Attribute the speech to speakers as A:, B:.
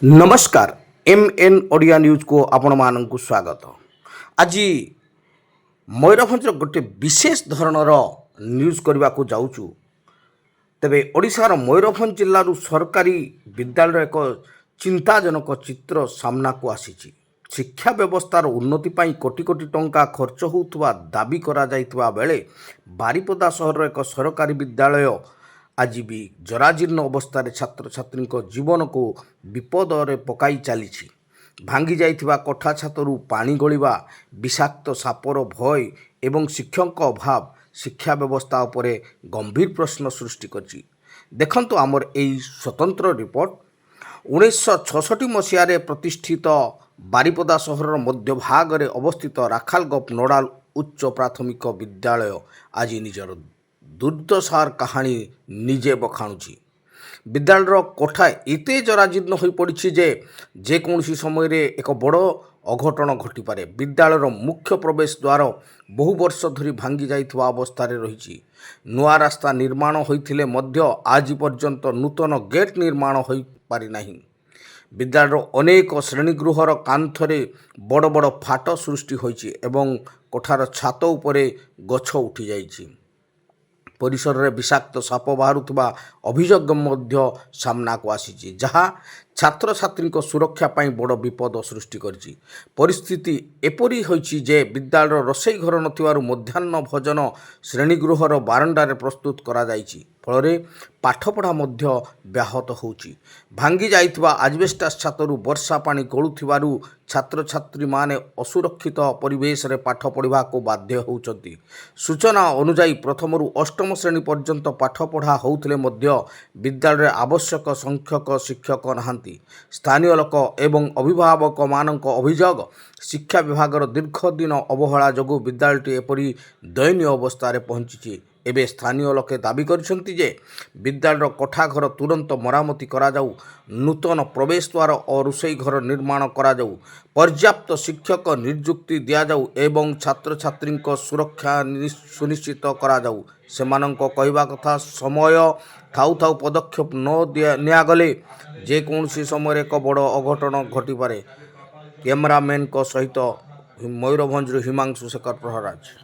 A: नमस्कार MN Odia news को आपण मानक स्वागत। आज मयूरभंज गोटे विशेष धरणर न्यूज करने को जाऊँ। तेबे ओडिशार मयूरभंज जिल्लारू सरकारी विद्यालय एक चिंताजनक चित्र सामना को आसी। शिक्षा व्यवस्थार उन्नति पाई कोटी कोटी टंका खर्च होउथबा दाबी करा जाइतबा बेले बारिपदा सहर एक सरकारी विद्यालय आज भी जराजीर्ण अवस्था छात्र छात्री जीवन को विपदरे पकाई चली। भांगी जाइथिबा कोठा छातरू पानी गलिबा, विषाक्त सापर भय एवं शिक्षक अभाव शिक्षा व्यवस्था उपरे गंभीर प्रश्न सृष्टि करछि। देखंतु आमर एई स्वतंत्र रिपोर्ट। 1966 मसीह प्रतिष्ठित बारिपदा सहर मध्य भाग में अवस्थित राखालगप नोडाल उच्च प्राथमिक विद्यालय आज निजर दुर्दशार कहानी निजे बखाणुची। विद्यालयर कोठा एते जराजीर्ण हो पड़ी जे कौनसी समय एक बड़ अघटन घटीपे। विद्यालयर मुख्य प्रवेश द्वार बहु वर्ष धरी भांगी जाइथिबा अवस्था रही। नुआ रास्ता निर्माण होइथिले मध्य आज पर्यंत नूतन गेट निर्माण हो पारि नाही। विद्यालयर अनेक श्रेणीगृहर कांथरे बड़ बड़ फाट सृष्टि होइछि एवं कोठार छात उपरे गछ उठी जाइछि। परिसर में विषाक्त साप बाहरुवा अभियोग मध्य सामना को आसी, जहाँ छात्र छात्री सुरक्षा पाई बड़ विपद सृष्टि करछि। परिस्थिति एपरी होइछि जे विद्यालय रोषेई घर नथिबारु मध्याह्न भोजन श्रेणीगृहर बारंडारे प्रस्तुत करा जाइछि। फल पाठपढ़ा मध्य व्याहत होउछि। भांगी जाइथिबा आजबेस्टास छातरू वर्षा पानी गलुथिबारु छात्र छात्री माने असुरक्षित परिवेश रे पाठ पढ़ा को बाध्य होउछंती। सूचना अनुसार प्रथमरु अष्टम श्रेणी पर्यंत पाठपढ़ा होउथिले मध्य विद्यालय आवश्यक संख्यक शिक्षक नहांती। स्थानीय लोक एवं अभिभावक मानक अभियोग शिक्षा विभागर दीर्घ दिन अवहेला जोगु विद्यालयटी एपरी दयनीय अवस्था पहुंची। एबे स्थानीय लोके दाबी करिसेंती जे विद्यालयर कोठा घर तुरंत मरामती करा जाऊ, नूतन प्रवेश द्वार और रोषेई घर निर्माण करा जाऊ, पर्याप्त शिक्षक नियुक्ति दिया जाऊ एवं छात्र छात्री सुरक्षा सुनिश्चित करा जाऊ। सेमानंको कहवा कथा समय थाउ थाउ पदक्षेप न नियागले जे कौनसी समय एक बड़ अघटन घटी पारे। कैमरामैन सहित मयूरभंज हिमांशु शेखर प्रहराज।